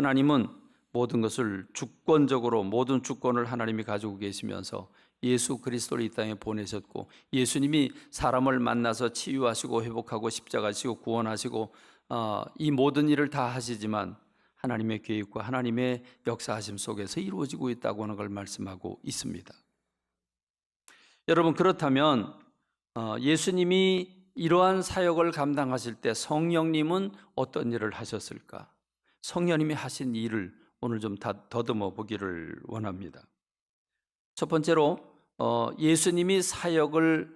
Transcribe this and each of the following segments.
하나님은 모든 것을 주권적으로 모든 주권을 하나님이 가지고 계시면서 예수 그리스도를 이 땅에 보내셨고, 예수님이 사람을 만나서 치유하시고 회복하고 십자가시고 구원하시고 이 모든 일을 다 하시지만 하나님의 계획과 하나님의 역사하심 속에서 이루어지고 있다고 하는 걸 말씀하고 있습니다. 여러분, 그렇다면 예수님이 이러한 사역을 감당하실 때 성령님은 어떤 일을 하셨을까? 성령님이 하신 일을 오늘 좀 더듬어 보기를 원합니다. 첫 번째로 예수님이 사역을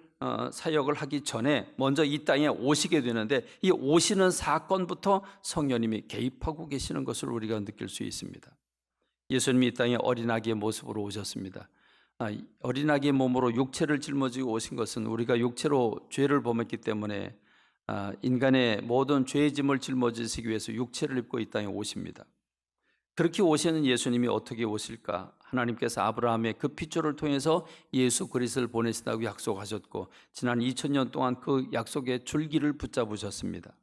하기 전에 먼저 이 땅에 오시게 되는데, 이 오시는 사건부터 성령님이 개입하고 계시는 것을 우리가 느낄 수 있습니다. 예수님이 이 땅에 어린아기의 모습으로 오셨습니다. 어린아기의 몸으로 육체를 짊어지고 오신 것은 우리가 육체로 죄를 범했기 때문에 인간의 모든 죄의 짐을 짊어지시기 위해서 육체를 입고 이 땅에 오십니다. 그렇게 오시는 예수님이 어떻게 오실까? 하나님께서 아브라함의 그 핏줄을 통해서 예수 그리스도를 보내신다고 약속하셨고, 지난 2000년 동안 그 약속의 줄기를 붙잡으셨습니다.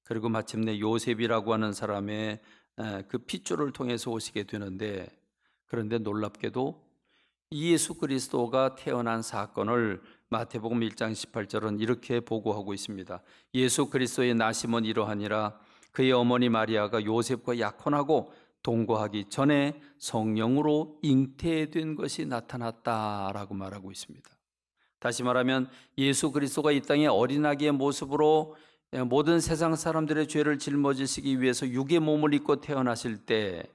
그리고 마침내 요셉이라고 하는 사람의 그 핏줄을 통해서 오시게 되는데, 그런데 놀랍게도 이 예수 그리스도가 태어난 사건을 마태복음 1장 18절은 이렇게 보고하고 있습니다. 예수 그리스도의 나심은 이러하니라. 그의 어머니 마리아가 요셉과 약혼하고 동거하기 전에 성령으로 잉태된 것이 나타났다라고 말하고 있습니다. 다시 말하면 예수 그리스도가 이 땅에 어린아기의 모습으로 모든 세상 사람들의 죄를 짊어지시기 위해서 육의 몸을 입고 태어나실 때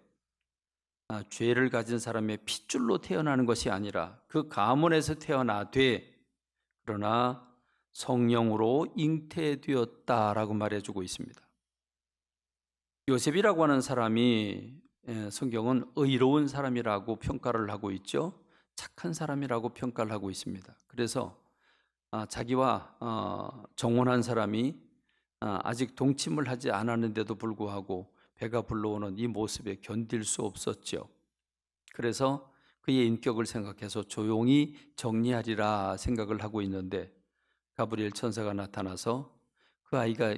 죄를 가진 사람의 핏줄로 태어나는 것이 아니라 그 가문에서 태어나되, 그러나 성령으로 잉태되었다라고 말해주고 있습니다. 요셉이라고 하는 사람이 성경은 의로운 사람이라고 평가를 하고 있죠. 착한 사람이라고 평가를 하고 있습니다. 그래서 자기와 정혼한 사람이 아직 동침을 하지 않았는데도 불구하고 배가 불러오는 이 모습에 견딜 수 없었죠. 그래서 그의 인격을 생각해서 조용히 정리하리라 생각을 하고 있는데, 가브리엘 천사가 나타나서 그 아이가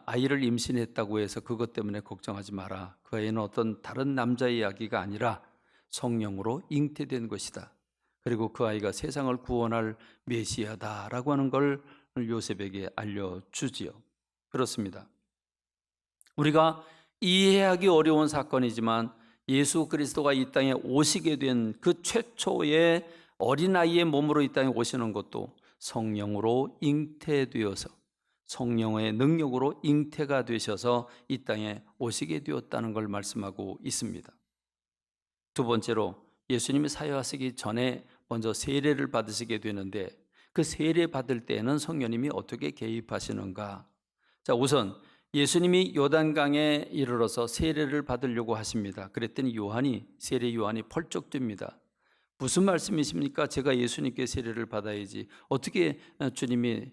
아이를 임신했다고 해서 그것 때문에 걱정하지 마라. 그 아이는 어떤 다른 남자의 아기가 아니라 성령으로 잉태된 것이다. 그리고 그 아이가 세상을 구원할 메시아다라고 하는 걸 요셉에게 알려주지요. 그렇습니다. 우리가 이해하기 어려운 사건이지만 예수 그리스도가 이 땅에 오시게 된 그 최초의 어린아이의 몸으로 이 땅에 오시는 것도 성령으로 잉태되어서, 성령의 능력으로 잉태가 되셔서 이 땅에 오시게 되었다는 걸 말씀하고 있습니다. 두 번째로 예수님이 사역하시기 전에 먼저 세례를 받으시게 되는데, 그 세례 받을 때에는 성령님이 어떻게 개입하시는가? 자, 우선 예수님이 요단강에 이르러서 세례를 받으려고 하십니다. 그랬더니 세례 요한이 펄쩍 뜁니다. 무슨 말씀이십니까? 제가 예수님께 세례를 받아야지 어떻게 주님이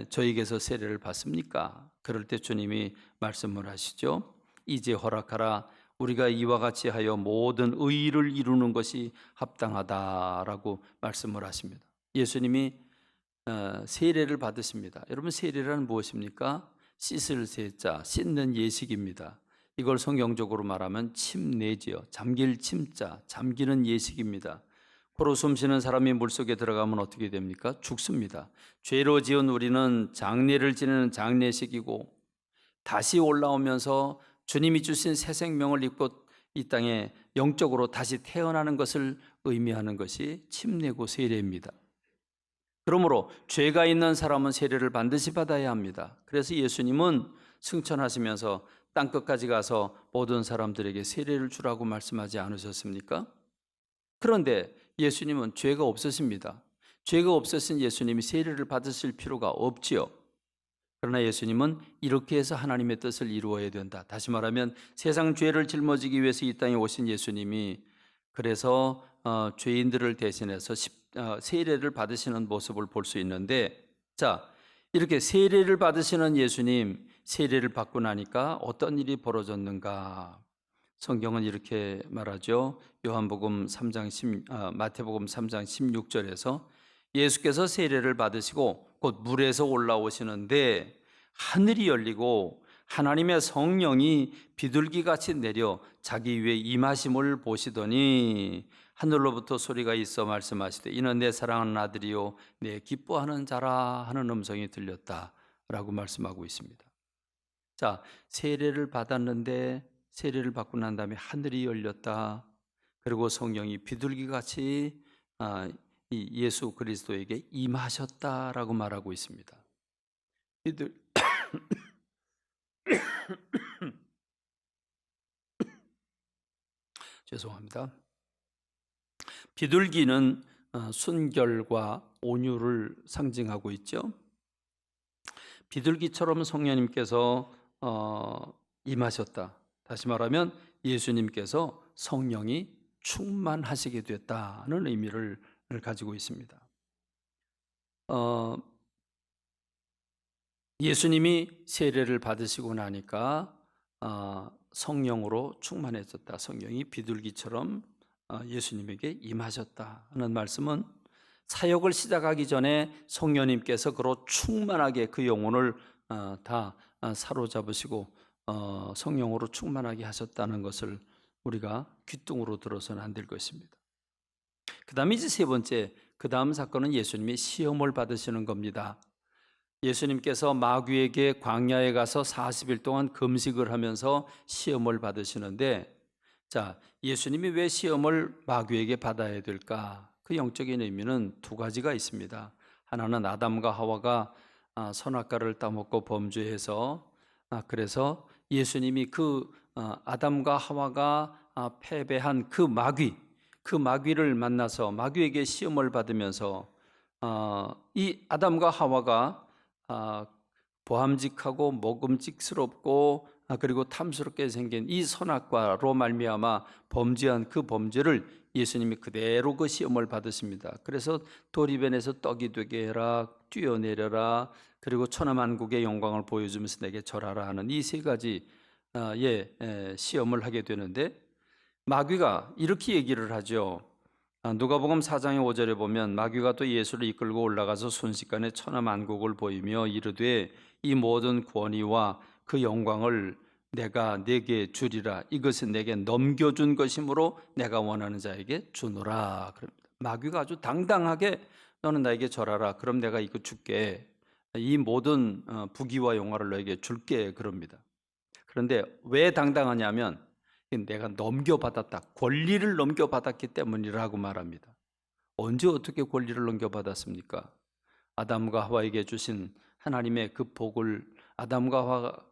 저에게서 세례를 받습니까? 그럴 때 주님이 말씀을 하시죠. 이제 허락하라. 우리가 이와 같이 하여 모든 의를 이루는 것이 합당하다라고 말씀을 하십니다. 예수님이 세례를 받으십니다. 여러분, 세례란 무엇입니까? 씻을 세자, 씻는 예식입니다. 이걸 성경적으로 말하면 침례지요. 잠길 침자, 잠기는 예식입니다. 코로 숨쉬는 사람이 물속에 들어가면 어떻게 됩니까? 죽습니다. 죄로 지은 우리는 장례를 지내는 장례식이고, 다시 올라오면서 주님이 주신 새 생명을 입고 이 땅에 영적으로 다시 태어나는 것을 의미하는 것이 침례고 세례입니다. 그러므로 죄가 있는 사람은 세례를 반드시 받아야 합니다. 그래서 예수님은 승천하시면서 땅끝까지 가서 모든 사람들에게 세례를 주라고 말씀하지 않으셨습니까? 그런데 예수님은 죄가 없으십니다. 죄가 없으신 예수님이 세례를 받으실 필요가 없지요. 그러나 예수님은 이렇게 해서 하나님의 뜻을 이루어야 된다. 다시 말하면 세상 죄를 짊어지기 위해서 이 땅에 오신 예수님이 그래서 죄인들을 대신해서 세례를 받으시는 모습을 볼 수 있는데, 자, 이렇게 세례를 받으시는 예수님, 세례를 받고 나니까 어떤 일이 벌어졌는가? 성경은 이렇게 말하죠. 마태복음 3장 16절에서 예수께서 세례를 받으시고 곧 물에서 올라오시는데 하늘이 열리고 하나님의 성령이 비둘기같이 내려 자기 위에 임하심을 보시더니 하늘로부터 소리가 있어 말씀하시되 이는 내 사랑하는 아들이요 내 기뻐하는 자라 하는 음성이 들렸다라고 말씀하고 있습니다. 자, 세례를 받았는데 세례를 받고 난 다음에 하늘이 열렸다. 그리고 성령이 비둘기같이 이 예수 그리스도에게 임하셨다라고 말하고 있습니다. 죄송합니다. 비둘기는 순결과 온유를 상징하고 있죠. 비둘기처럼 성령님께서 임하셨다. 다시 말하면 예수님께서 성령이 충만하시게 됐다는 의미를 가지고 있습니다. 예수님이 세례를 받으시고 나니까 성령으로 충만해졌다. 성령이 비둘기처럼 예수님에게 임하셨다 하는 말씀은 사역을 시작하기 전에 성령님께서 그로 충만하게 그 영혼을 다 사로잡으시고 성령으로 충만하게 하셨다는 것을 우리가 귀뚱으로 들어서는 안 될 것입니다. 그 다음에 이제 세 번째, 그 다음 사건은 예수님이 시험을 받으시는 겁니다. 예수님께서 마귀에게 광야에 가서 40일 동안 금식을 하면서 시험을 받으시는데, 자, 예수님이 왜 시험을 마귀에게 받아야 될까? 그 영적인 의미는 두 가지가 있습니다. 하나는 아담과 하와가 선악과를 따먹고 범죄해서 그래서 예수님이 그 아담과 하와가 패배한 그 마귀를 만나서 마귀에게 시험을 받으면서 이 아담과 하와가 보함직하고 먹음직스럽고 그리고 탐스럽게 생긴 이 선악과로 말미암아 범죄한 그 범죄를 예수님이 그대로 그 시험을 받으십니다. 그래서 도리변에서 떡이 되게 해라, 뛰어내려라, 그리고 천하만국의 영광을 보여주면서 내게 절하라 하는 이 세 가지 시험을 하게 되는데, 마귀가 이렇게 얘기를 하죠. 누가복음 4장의 5절에 보면 마귀가 또 예수를 이끌고 올라가서 순식간에 천하만국을 보이며 이르되 이 모든 권위와 그 영광을 내가 내게 주리라. 이것은 내게 넘겨준 것이므로 내가 원하는 자에게 주노라. 마귀가 아주 당당하게 너는 나에게 절하라. 그럼 내가 이거 줄게. 이 모든 부귀와 영화를 너에게 줄게. 그럽니다. 그런데 왜 당당하냐면 내가 넘겨받았다. 권리를 넘겨받았기 때문이라고 말합니다. 언제 어떻게 권리를 넘겨받았습니까? 아담과 하와에게 주신 하나님의 그 복을 아담과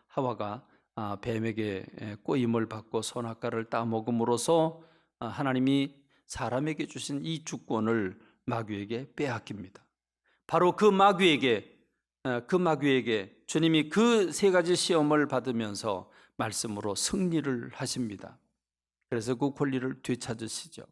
하와가 뱀에게 꼬임을 받고 선악과를 따먹음으로써 하나님이 사람에게 주신 이 주권을 마귀에게 빼앗깁니다. 바로 그 마귀에게 주님이 그 세 가지 시험을 받으면서 말씀으로 승리를 하십니다. 그래서 그 권리를 되찾으시죠.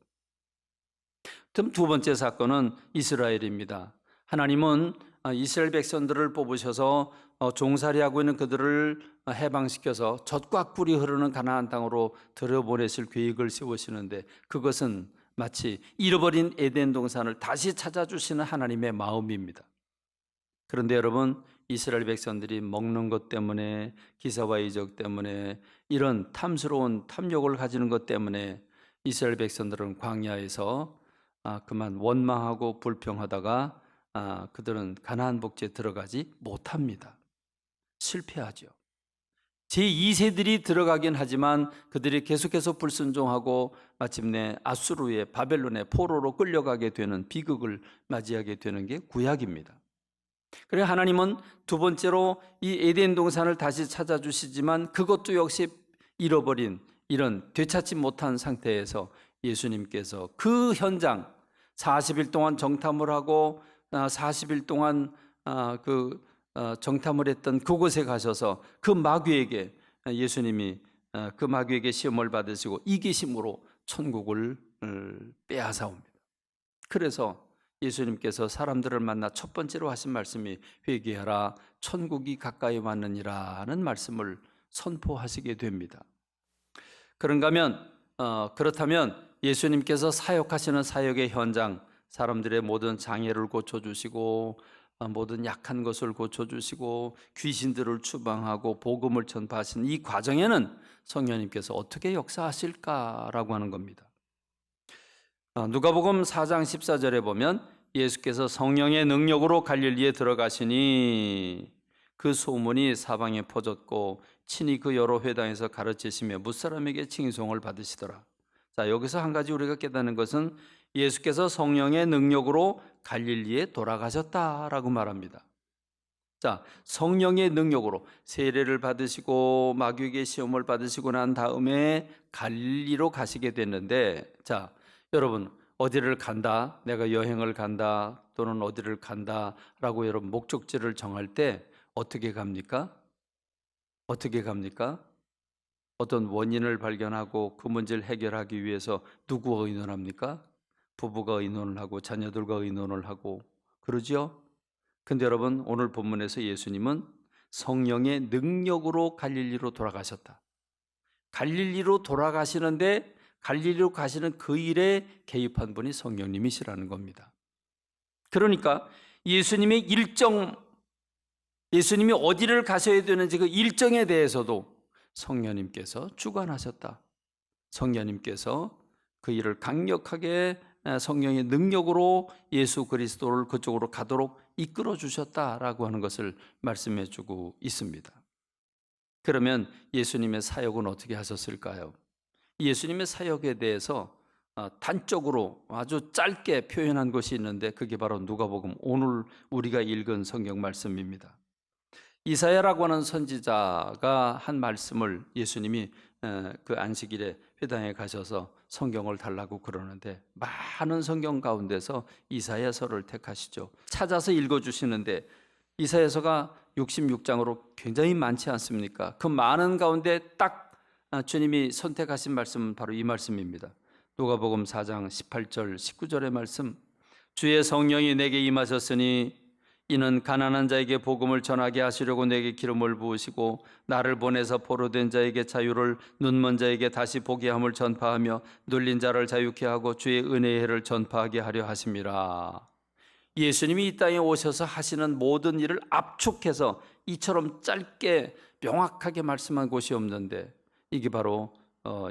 두 번째 사건은 이스라엘입니다. 하나님은 이스라엘 백성들을 뽑으셔서 종살이하고 있는 그들을 해방시켜서 젖과 꿀이 흐르는 가나안 땅으로 들여보내실 계획을 세우시는데, 그것은 마치 잃어버린 에덴 동산을 다시 찾아주시는 하나님의 마음입니다. 그런데 여러분, 이스라엘 백성들이 먹는 것 때문에, 기사와 이적 때문에, 이런 탐스러운 탐욕을 가지는 것 때문에 이스라엘 백성들은 광야에서 그만 원망하고 불평하다가 그들은 가나안 복지에 들어가지 못합니다. 실패하죠. 제2세들이 들어가긴 하지만 그들이 계속해서 불순종하고 마침내 아수르의 바벨론의 포로로 끌려가게 되는 비극을 맞이하게 되는 게 구약입니다. 그래서 하나님은 두 번째로 이 에덴 동산을 다시 찾아주시지만 그것도 역시 잃어버린 이런 되찾지 못한 상태에서 예수님께서 그 현장 40일 동안 정탐을 하고 40일 동안 정탐을 했던 그곳에 가셔서 그 마귀에게 예수님이 그 마귀에게 시험을 받으시고 이기심으로 천국을 빼앗아옵니다. 그래서 예수님께서 사람들을 만나 첫 번째로 하신 말씀이 회개하라 천국이 가까이 왔느니라는 말씀을 선포하시게 됩니다. 그렇다면 예수님께서 사역하시는 사역의 현장, 사람들의 모든 장애를 고쳐주시고 모든 약한 것을 고쳐주시고 귀신들을 추방하고 복음을 전파하시는 이 과정에는 성령님께서 어떻게 역사하실까라고 하는 겁니다. 누가복음 4장 14절에 보면 예수께서 성령의 능력으로 갈릴리에 들어가시니 그 소문이 사방에 퍼졌고 친히 그 여러 회당에서 가르치시며 무사람에게 칭송을 받으시더라. 자, 여기서 한 가지 우리가 깨닫는 것은 예수께서 성령의 능력으로 갈릴리에 돌아가셨다라고 말합니다. 자, 성령의 능력으로 세례를 받으시고 마귀에게 시험을 받으시고 난 다음에 갈릴리로 가시게 됐는데, 자, 여러분 어디를 간다, 내가 여행을 간다 또는 어디를 간다라고 여러분 목적지를 정할 때 어떻게 갑니까? 어떻게 갑니까? 어떤 원인을 발견하고 그 문제를 해결하기 위해서 누구와 의논합니까? 부부가 의논을 하고 자녀들과 의논을 하고 그러죠? 근데 여러분 오늘 본문에서 예수님은 성령의 능력으로 갈릴리로 돌아가셨다. 갈릴리로 돌아가시는데 갈릴리로 가시는 그 일에 개입한 분이 성령님이시라는 겁니다. 그러니까 예수님의 일정, 예수님이 어디를 가셔야 되는지 그 일정에 대해서도 성령님께서 주관하셨다. 성령님께서 그 일을 강력하게 성령의 능력으로 예수 그리스도를 그쪽으로 가도록 이끌어 주셨다라고 하는 것을 말씀해 주고 있습니다. 그러면 예수님의 사역은 어떻게 하셨을까요? 예수님의 사역에 대해서 단적으로 아주 짧게 표현한 것이 있는데 그게 바로 누가복음 오늘 우리가 읽은 성경 말씀입니다. 이사야라고 하는 선지자가 한 말씀을 예수님이 그 안식일에 회당에 가셔서 성경을 달라고 그러는데 많은 성경 가운데서 이사야서를 택하시죠. 찾아서 읽어주시는데 이사야서가 66장으로 굉장히 많지 않습니까? 그 많은 가운데 딱 주님이 선택하신 말씀은 바로 이 말씀입니다. 누가복음 4장 18절 19절의 말씀, 주의 성령이 내게 임하셨으니 이는 가난한 자에게 복음을 전하게 하시려고 내게 기름을 부으시고 나를 보내서 포로된 자에게 자유를, 눈먼 자에게 다시 보게 함을 전파하며 눌린 자를 자유케 하고 주의 은혜의 해를 전파하게 하려 하심이라. 예수님이 이 땅에 오셔서 하시는 모든 일을 압축해서 이처럼 짧게 명확하게 말씀한 곳이 없는데 이게 바로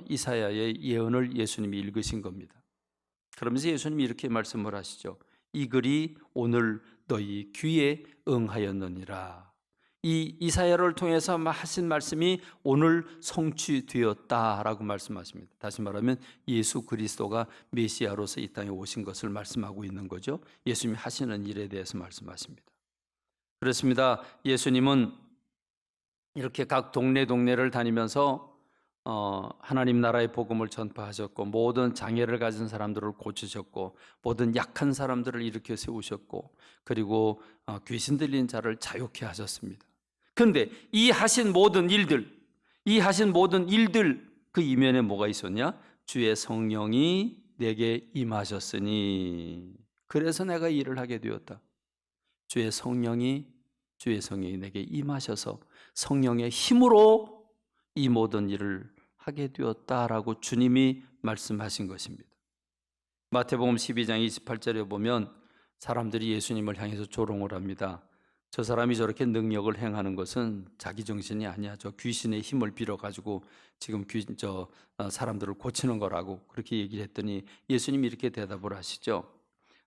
이사야의 예언을 예수님이 읽으신 겁니다. 그러면서 예수님이 이렇게 말씀을 하시죠. 이 글이 오늘 너희 귀에 응하였느니라. 이 이사야를 통해서 하신 말씀이 오늘 성취되었다라고 말씀하십니다. 다시 말하면 예수 그리스도가 메시아로서 이 땅에 오신 것을 말씀하고 있는 거죠. 예수님이 하시는 일에 대해서 말씀하십니다. 그렇습니다. 예수님은 이렇게 각 동네를 다니면서 하나님 나라의 복음을 전파하셨고 모든 장애를 가진 사람들을 고치셨고 모든 약한 사람들을 일으켜 세우셨고 그리고 귀신 들린 자를 자유케 하셨습니다. 그런데 이 하신 모든 일들 그 이면에 뭐가 있었냐? 주의 성령이 내게 임하셨으니 그래서 내가 일을 하게 되었다. 주의 성령이 내게 임하셔서 성령의 힘으로 이 모든 일을 하게 되었다라고 주님이 말씀하신 것입니다. 마태복음 12장 28절에 보면 사람들이 예수님을 향해서 조롱을 합니다. 저 사람이 저렇게 능력을 행하는 것은 자기 정신이 아니야. 저 귀신의 힘을 빌어가지고 지금 사람들을 고치는 거라고 그렇게 얘기를 했더니 예수님이 이렇게 대답을 하시죠.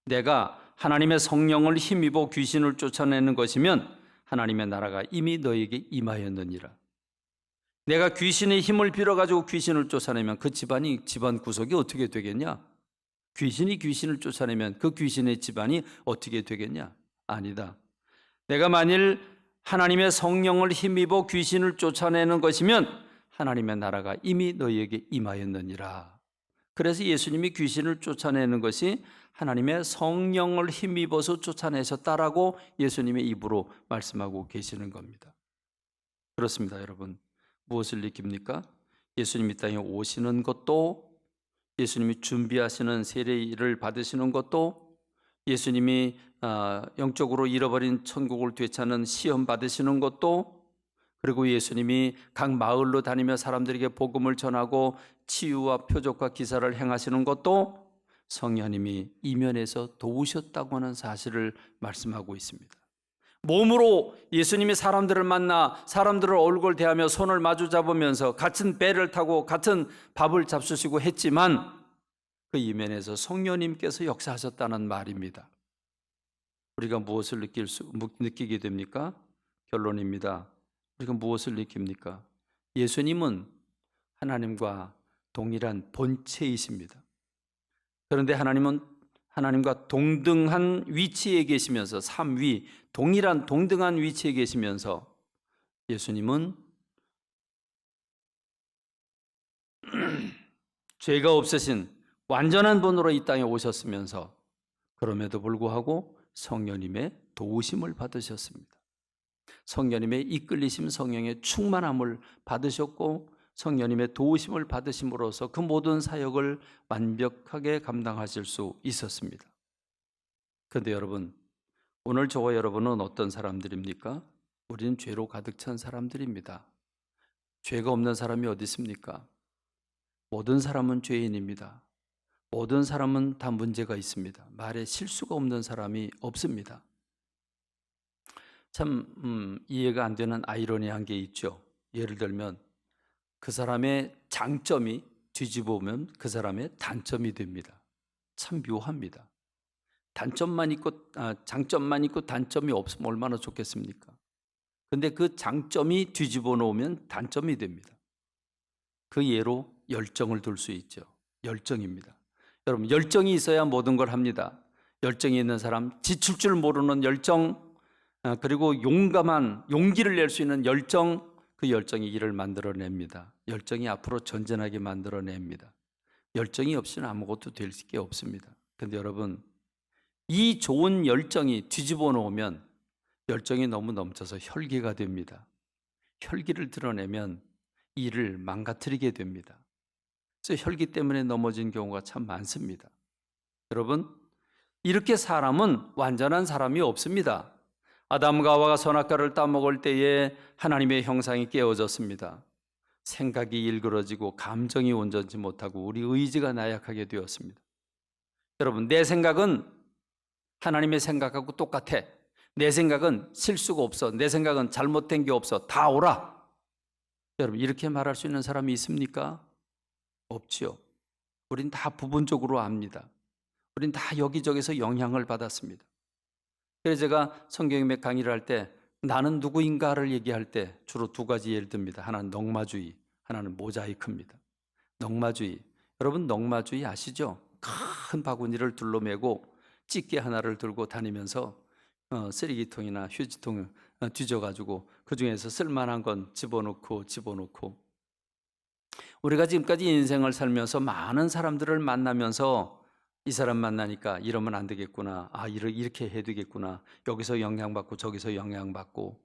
내가 하나님의 성령을 힘입어 귀신을 쫓아내는 것이면 하나님의 나라가 이미 너에게 임하였느니라. 내가 귀신의 힘을 빌어가지고 귀신을 쫓아내면 그 집안 구석이 어떻게 되겠냐? 귀신이 귀신을 쫓아내면 그 귀신의 집안이 어떻게 되겠냐? 아니다. 내가 만일 하나님의 성령을 힘입어 귀신을 쫓아내는 것이면 하나님의 나라가 이미 너희에게 임하였느니라. 그래서 예수님이 귀신을 쫓아내는 것이 하나님의 성령을 힘입어서 쫓아내셨다라고 예수님의 입으로 말씀하고 계시는 겁니다. 그렇습니다, 여러분. 무엇을 느낍니까? 예수님이 땅에 오시는 것도, 예수님이 준비하시는 세례를 받으시는 것도, 예수님이 영적으로 잃어버린 천국을 되찾는 시험 받으시는 것도, 그리고 예수님이 각 마을로 다니며 사람들에게 복음을 전하고 치유와 표적과 기사를 행하시는 것도 성령님이 이면에서 도우셨다고 하는 사실을 말씀하고 있습니다. 몸으로 예수님이 사람들을 만나 사람들을 얼굴 대하며 손을 마주 잡으면서 같은 배를 타고 같은 밥을 잡수시고 했지만 그 이면에서 성령님께서 역사하셨다는 말입니다. 우리가 무엇을 느끼게 됩니까? 결론입니다. 우리가 무엇을 느낍니까? 예수님은 하나님과 동일한 본체이십니다. 그런데 하나님은 하나님과 동등한 위치에 계시면서 삼위 동일한 동등한 위치에 계시면서 예수님은 죄가 없으신 완전한 분으로 이 땅에 오셨으면서 그럼에도 불구하고 성령님의 도우심을 받으셨습니다. 성령님의 이끌리심, 성령의 충만함을 받으셨고 성령님의 도우심을 받으심으로써 그 모든 사역을 완벽하게 감당하실 수 있었습니다. 그런데 여러분, 오늘 저와 여러분은 어떤 사람들입니까? 우리는 죄로 가득 찬 사람들입니다. 죄가 없는 사람이 어디 있습니까? 모든 사람은 죄인입니다. 모든 사람은 다 문제가 있습니다. 말에 실수가 없는 사람이 없습니다. 참 이해가 안 되는 아이러니한 게 있죠. 예를 들면 그 사람의 장점이 뒤집어 보면 그 사람의 단점이 됩니다. 참 묘합니다. 장점만 있고 단점이 없으면 얼마나 좋겠습니까? 근데 그 장점이 뒤집어 놓으면 단점이 됩니다. 그 예로 열정을 들 수 있죠. 열정입니다. 여러분, 열정이 있어야 모든 걸 합니다. 열정이 있는 사람, 지칠 줄 모르는 열정, 그리고 용기를 낼 수 있는 열정, 그 열정이 일을 만들어냅니다. 열정이 앞으로 전진하게 만들어냅니다. 열정이 없이는 아무것도 될 게 없습니다. 그런데 여러분, 이 좋은 열정이 뒤집어 놓으면 열정이 너무 넘쳐서 혈기가 됩니다. 혈기를 드러내면 일을 망가뜨리게 됩니다. 그래서 혈기 때문에 넘어진 경우가 참 많습니다. 여러분, 이렇게 사람은 완전한 사람이 없습니다. 아담과 하와가 선악과를 따먹을 때에 하나님의 형상이 깨어졌습니다. 생각이 일그러지고 감정이 온전치 못하고 우리 의지가 나약하게 되었습니다. 여러분, 내 생각은 하나님의 생각하고 똑같아. 내 생각은 실수가 없어. 내 생각은 잘못된 게 없어. 다 옳아. 여러분, 이렇게 말할 수 있는 사람이 있습니까? 없지요. 우린 다 부분적으로 압니다. 우린 다 여기저기서 영향을 받았습니다. 그래서 제가 성경의 강의를 할 때 나는 누구인가를 얘기할 때 주로 두 가지 예를 듭니다. 하나는 넉마주의, 하나는 모자이크입니다. 넉마주의. 여러분, 넉마주의 아시죠? 큰 바구니를 둘러매고 집게 하나를 들고 다니면서 쓰레기통이나 휴지통을 뒤져가지고 그 중에서 쓸만한 건 집어넣고 우리가 지금까지 인생을 살면서 많은 사람들을 만나면서 이 사람 만나니까 이러면 안 되겠구나. 이렇게 해야 되겠구나. 여기서 영향받고 저기서 영향받고.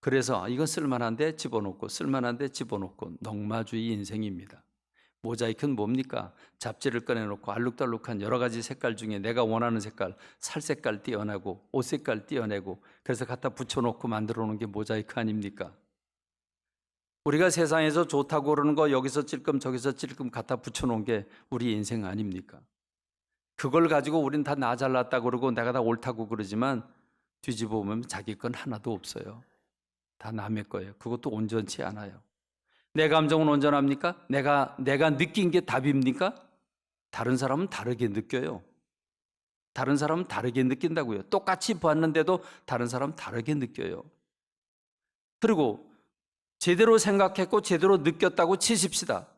그래서 이건 쓸만한데 집어넣고 쓸만한데 집어넣고 넉마주의 인생입니다. 모자이크는 뭡니까? 잡지를 꺼내놓고 알록달록한 여러 가지 색깔 중에 내가 원하는 색깔, 살 색깔 띄어내고 옷 색깔 띄어내고 그래서 갖다 붙여놓고 만들어 놓은 게 모자이크 아닙니까? 우리가 세상에서 좋다고 그러는 거 여기서 찔끔 저기서 찔끔 갖다 붙여놓은 게 우리 인생 아닙니까? 그걸 가지고 우린 다 나 잘났다고 그러고 내가 다 옳다고 그러지만 뒤집어 보면 자기 건 하나도 없어요. 다 남의 거예요. 그것도 온전치 않아요. 내 감정은 온전합니까? 내가 느낀 게 답입니까? 다른 사람은 다르게 느껴요. 다른 사람은 다르게 느낀다고요. 똑같이 봤는데도 다른 사람은 다르게 느껴요. 그리고 제대로 생각했고 제대로 느꼈다고 치십시다.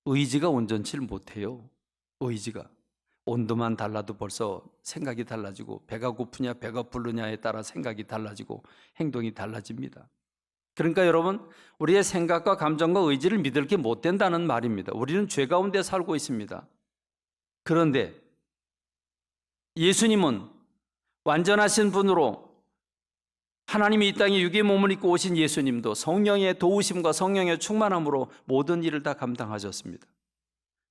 의지가 온전치를 못해요. 의지가. 온도만 달라도 벌써 생각이 달라지고 배가 고프냐 배가 부르냐에 따라 생각이 달라지고 행동이 달라집니다. 그러니까 여러분, 우리의 생각과 감정과 의지를 믿을 게 못 된다는 말입니다. 우리는 죄 가운데 살고 있습니다. 그런데 예수님은 완전하신 분으로 하나님이 이 땅에 육의 몸을 입고 오신 예수님도 성령의 도우심과 성령의 충만함으로 모든 일을 다 감당하셨습니다.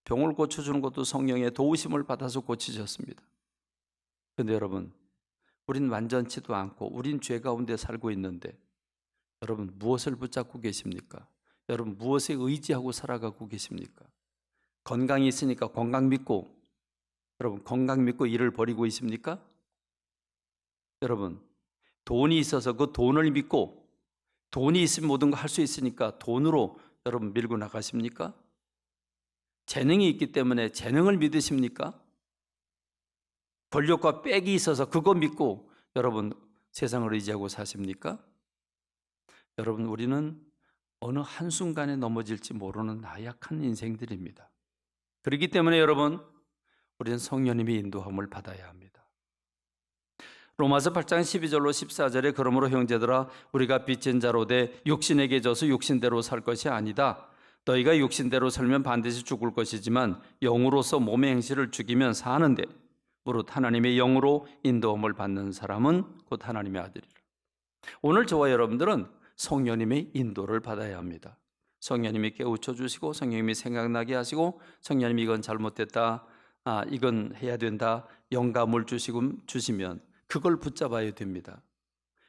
병을 고쳐주는 것도 성령의 도우심을 받아서 고치셨습니다. 그런데 여러분, 우린 완전치도 않고 우린 죄 가운데 살고 있는데 여러분, 무엇을 붙잡고 계십니까? 여러분, 무엇에 의지하고 살아가고 계십니까? 건강이 있으니까 건강 믿고, 여러분, 건강 믿고 일을 벌이고 있습니까? 여러분, 돈이 있어서 그 돈을 믿고 돈이 있으면 모든 거 할 수 있으니까 돈으로 여러분 밀고 나가십니까? 재능이 있기 때문에 재능을 믿으십니까? 권력과 빽이 있어서 그거 믿고 여러분 세상을 의지하고 사십니까? 여러분, 우리는 어느 한순간에 넘어질지 모르는 나약한 인생들입니다. 그렇기 때문에 여러분, 우리는 성령님의 인도함을 받아야 합니다. 로마서 8장 12절로 14절에 그러므로 형제들아 우리가 빚진 자로 돼 육신에게 져서 육신대로 살 것이 아니다. 너희가 육신대로 살면 반드시 죽을 것이지만 영으로서 몸의 행실을 죽이면 사는데 무릇 하나님의 영으로 인도함을 받는 사람은 곧 하나님의 아들이라. 오늘 저와 여러분들은 성령님의 인도를 받아야 합니다. 성령님이 깨우쳐 주시고 성령님이 생각나게 하시고 성령님이 이건 잘못됐다, 이건 해야 된다, 영감을 주시면 그걸 붙잡아야 됩니다.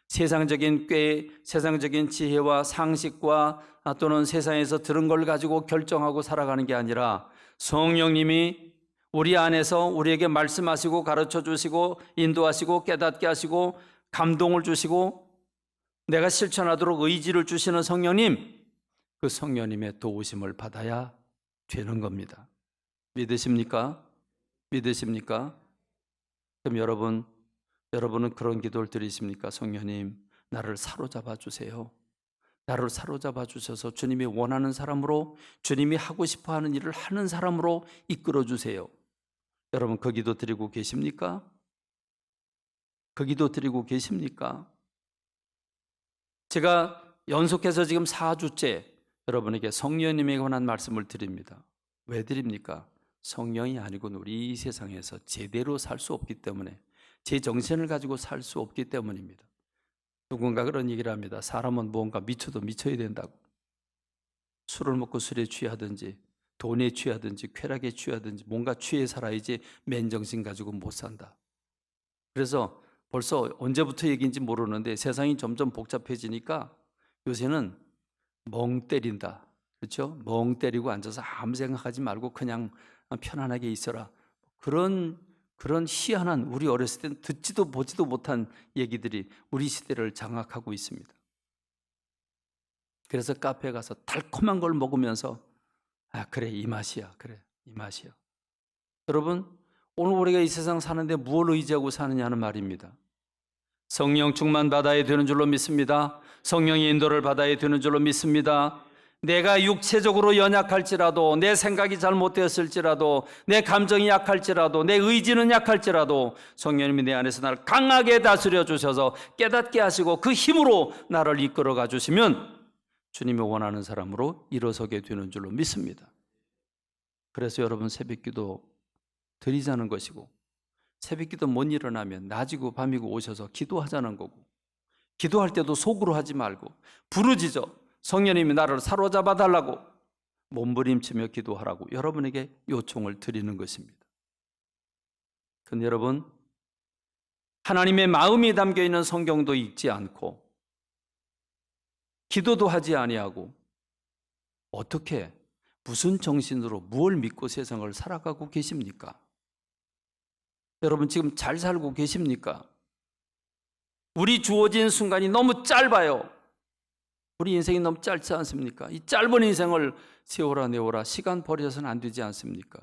세상적인 꾀, 세상적인 지혜와 상식과 또는 세상에서 들은 걸 가지고 결정하고 살아가는 게 아니라 성령님이 우리 안에서 우리에게 말씀하시고 가르쳐 주시고 인도하시고 깨닫게 하시고 감동을 주시고 내가 실천하도록 의지를 주시는 성령님, 그 성령님의 도우심을 받아야 되는 겁니다. 믿으십니까? 믿으십니까? 그럼 여러분은 그런 기도를 드리십니까? 성령님, 나를 사로잡아 주세요. 나를 사로잡아 주셔서 주님이 원하는 사람으로, 주님이 하고 싶어 하는 일을 하는 사람으로 이끌어 주세요. 여러분, 그 기도 드리고 계십니까? 그 기도 드리고 계십니까? 제가 연속해서 지금 4주째 여러분에게 성령님에 관한 말씀을 드립니다. 왜 드립니까? 성령이 아니고는 우리 이 세상에서 제대로 살 수 없기 때문에, 제 정신을 가지고 살 수 없기 때문입니다. 누군가 그런 얘기를 합니다. 사람은 무언가 미쳐도 미쳐야 된다고. 술을 먹고 술에 취하든지 돈에 취하든지 쾌락에 취하든지 뭔가 취해 살아야지 맨정신 가지고 못 산다. 그래서 벌써 언제부터 얘기인지 모르는데 세상이 점점 복잡해지니까 요새는 멍 때린다. 그렇죠? 멍 때리고 앉아서 아무 생각하지 말고 그냥 편안하게 있어라. 그런 희한한, 우리 어렸을 땐 듣지도 보지도 못한 얘기들이 우리 시대를 장악하고 있습니다. 그래서 카페에 가서 달콤한 걸 먹으면서 그래, 이 맛이야. 그래, 이 맛이야. 여러분, 오늘 우리가 이 세상 사는데 무엇을 의지하고 사느냐는 말입니다. 성령 충만 받아야 되는 줄로 믿습니다. 성령의 인도를 받아야 되는 줄로 믿습니다. 내가 육체적으로 연약할지라도, 내 생각이 잘못되었을지라도, 내 감정이 약할지라도, 내 의지는 약할지라도 성령님이 내 안에서 나를 강하게 다스려 주셔서 깨닫게 하시고 그 힘으로 나를 이끌어가 주시면 주님이 원하는 사람으로 일어서게 되는 줄로 믿습니다. 그래서 여러분, 새벽기도 드리자는 것이고, 새벽기도 못 일어나면 낮이고 밤이고 오셔서 기도하자는 거고, 기도할 때도 속으로 하지 말고 부르짖어 성령님이 나를 사로잡아 달라고 몸부림치며 기도하라고 여러분에게 요청을 드리는 것입니다. 그런데 여러분, 하나님의 마음이 담겨있는 성경도 읽지 않고 기도도 하지 아니하고 어떻게, 무슨 정신으로 무엇을 믿고 세상을 살아가고 계십니까? 여러분, 지금 잘 살고 계십니까? 우리 주어진 순간이 너무 짧아요. 우리 인생이 너무 짧지 않습니까? 이 짧은 인생을 세월아 내월아 시간 버려서는 안 되지 않습니까?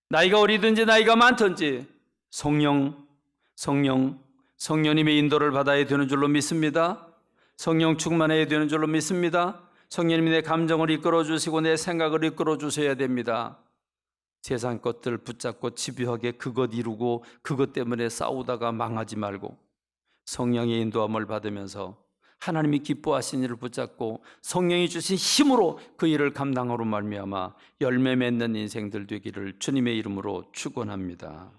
나이가 어리든지 나이가 많든지 성령님의 인도를 받아야 되는 줄로 믿습니다. 성령 충만해야 되는 줄로 믿습니다. 성령님이 내 감정을 이끌어 주시고 내 생각을 이끌어 주셔야 됩니다. 세상 것들 붙잡고 집요하게 그것 이루고 그것 때문에 싸우다가 망하지 말고 성령의 인도함을 받으면서 하나님이 기뻐하신 일을 붙잡고 성령이 주신 힘으로 그 일을 감당하로 말미암아 열매 맺는 인생들 되기를 주님의 이름으로 축원합니다.